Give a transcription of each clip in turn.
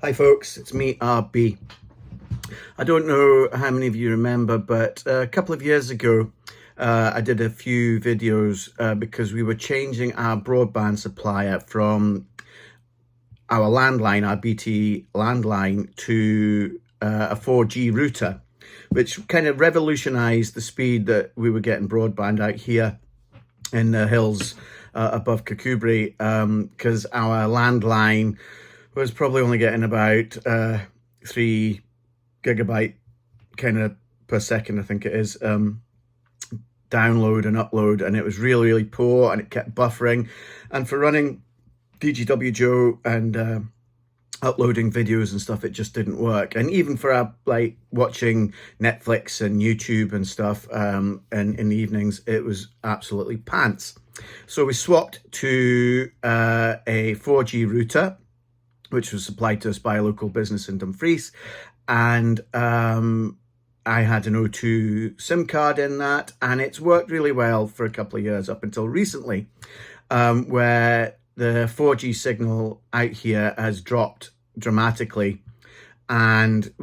Hi folks, it's me, RB. I don't know how many of you remember, but a couple of years ago, I did a few videos because we were changing our broadband supplier from our landline, our BT landline, to a 4G router, which kind of revolutionized the speed that we were getting broadband out here in the hills above Kakubri, because our landline was probably only getting about 3 GB kind of per second, I think it is, download and upload, and it was really poor, and it kept buffering. And for running DGWGO and uploading videos and stuff, it just didn't work. And even for our like watching Netflix and YouTube and stuff in the evenings, it was absolutely pants. So we swapped to a 4G router, which was supplied to us by a local business in Dumfries, and I had an O2 SIM card in that, and it's worked really well for a couple of years up until recently, where the 4G signal out here has dropped dramatically, and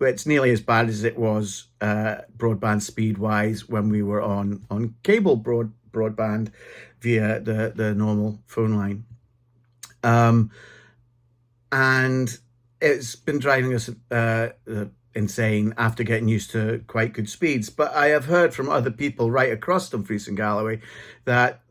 it's nearly as bad as it was broadband speed wise when we were on cable broadband via the normal phone line. And it's been driving us insane after getting used to quite good speeds. But I have heard from other people right across Dumfries and Galloway that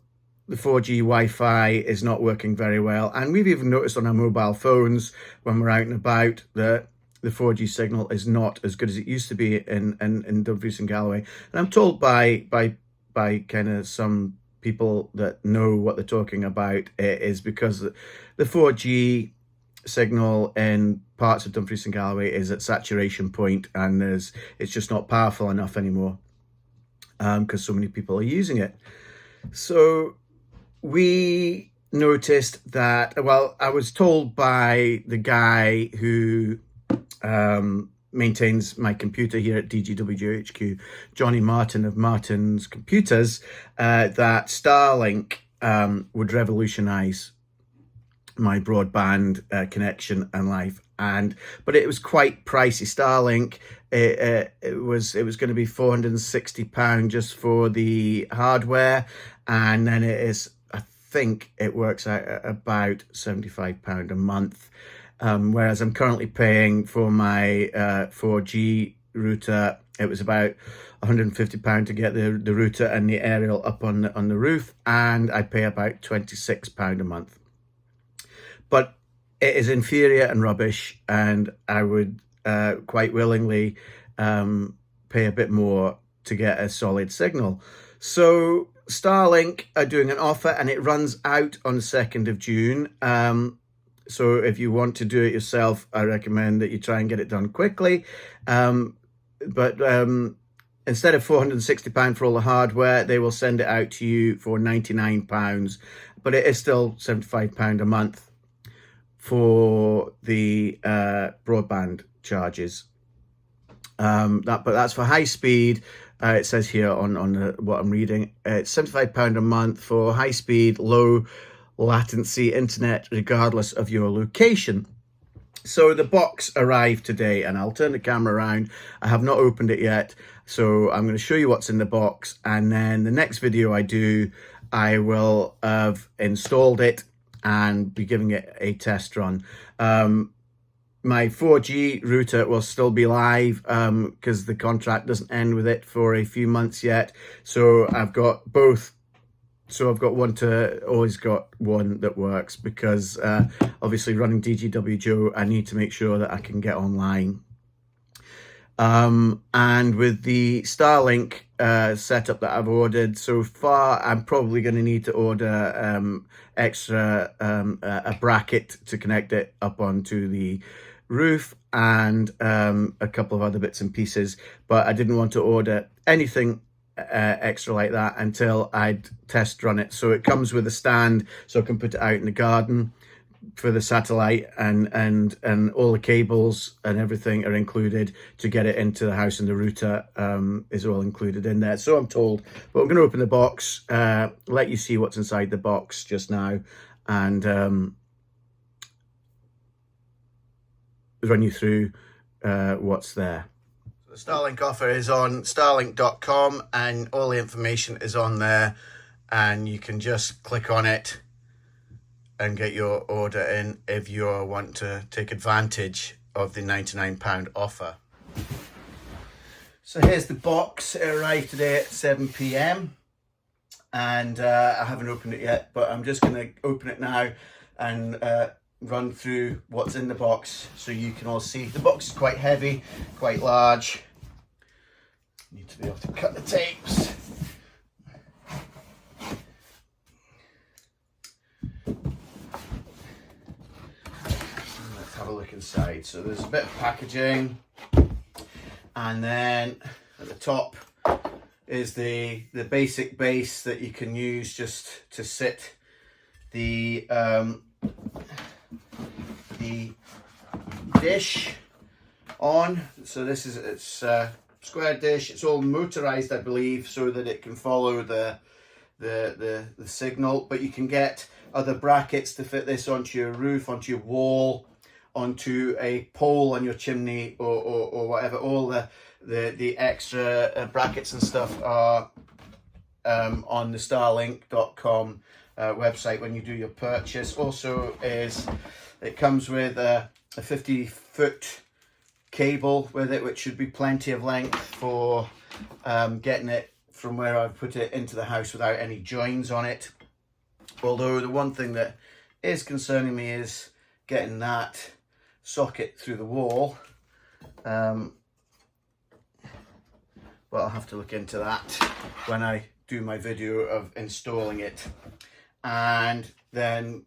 the 4G Wi-Fi is not working very well. And we've even noticed on our mobile phones when we're out and about that the 4G signal is not as good as it used to be in Dumfries and Galloway. And I'm told by kind of some people that know what they're talking about, it is because the 4G signal in parts of Dumfries and Galloway is at saturation point, and it's just not powerful enough anymore because so many people are using it. So we noticed that, well, I was told by the guy who maintains my computer here at DGWGO, Johnny Martin of Martin's Computers, that Starlink would revolutionize my broadband connection and life, but it was quite pricey. Starlink, it was going to be £460 just for the hardware, and then it is, I think it works out at about £75 a month, whereas I'm currently paying for my 4G router. It was about £150 to get the router and the aerial up on the roof, and I pay about £26 a month. But it is inferior and rubbish, and I would quite willingly pay a bit more to get a solid signal. So Starlink are doing an offer, and it runs out on the 2nd of June. So if you want to do it yourself, I recommend that you try and get it done quickly. But instead of £460 for all the hardware, they will send it out to you for £99, but it is still £75 a month for the broadband charges. But that's for high speed. It says here on what I'm reading, it's £75 a month for high speed, low latency internet, regardless of your location. So the box arrived today, and I'll turn the camera around. I have not opened it yet, so I'm going to show you what's in the box, and then the next video I do, I will have installed it and be giving it a test run. My 4G router will still be live because the contract doesn't end with it for a few months yet. So I've got both. So I've got always got one that works, because obviously running DGWGO, I need to make sure that I can get online. And with the Starlink setup that I've ordered so far, I'm probably going to need to order extra a bracket to connect it up onto the roof, and a couple of other bits and pieces. But I didn't want to order anything extra like that until I'd test run it. So it comes with a stand, so I can put it out in the garden for the satellite, and all the cables and everything are included to get it into the house, and the router is all included in there, so I'm told. But I'm going to open the box, let you see what's inside the box just now, and run you through what's there. The Starlink offer is on starlink.com, and all the information is on there, and you can just click on it and get your order in if you want to take advantage of the £99 offer. So here's the box. It arrived today at 7 p.m. and I haven't opened it yet, but I'm just going to open it now and run through what's in the box so you can all see. The box is quite heavy, quite large. Need to be able to cut the tapes. Let's have a look inside. So there's a bit of packaging, and then at the top is the basic base that you can use just to sit the dish on. So this is, it's a square dish. It's all motorized, I believe, so that it can follow the signal, but you can get other brackets to fit this onto your roof, onto your wall, onto a pole on your chimney, or whatever. All the extra brackets and stuff are on the starlink.com website when you do your purchase. Also, it comes with a 50-foot cable with it, which should be plenty of length for getting it from where I've put it into the house without any joins on it. Although the one thing that is concerning me is getting that socket through the wall. But I'll have to look into that when I do my video of installing it. And then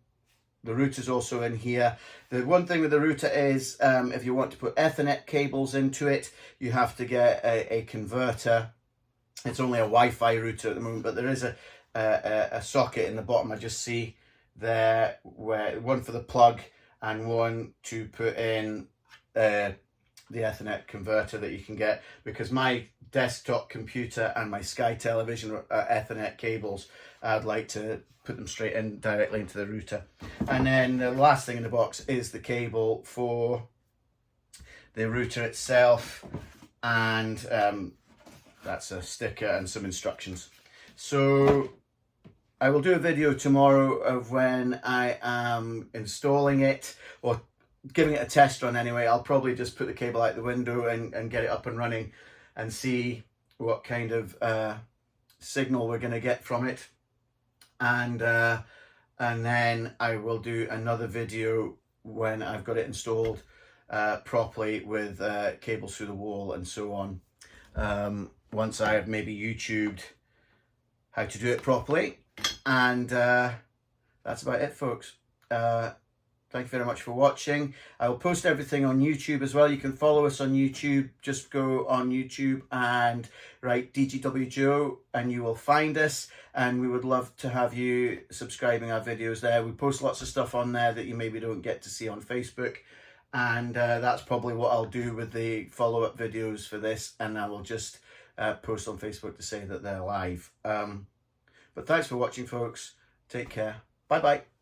the router's also in here. The one thing with the router is if you want to put Ethernet cables into it, you have to get a converter. It's only a Wi-Fi router at the moment, but there is a socket in the bottom. I just see there, where one for the plug and one to put in the Ethernet converter that you can get, because my desktop computer and my Sky television are Ethernet cables. I'd like to put them straight in directly into the router. And then the last thing in the box is the cable for the router itself, and that's a sticker and some instructions. So I will do a video tomorrow of when I am installing it, or giving it a test run anyway. I'll probably just put the cable out the window and get it up and running and see what kind of signal we're going to get from it. And then I will do another video when I've got it installed properly with cables through the wall and so on. Once I have maybe YouTubed how to do it properly. And that's about it, folks. Thank you very much for watching. I will post everything on YouTube as well. You can follow us on YouTube. Just go on YouTube and write DGWGO and you will find us. And we would love to have you subscribing our videos there. We post lots of stuff on there that you maybe don't get to see on Facebook. And that's probably what I'll do with the follow-up videos for this. And I will just post on Facebook to say that they're live. But thanks for watching, folks. Take care. Bye-bye.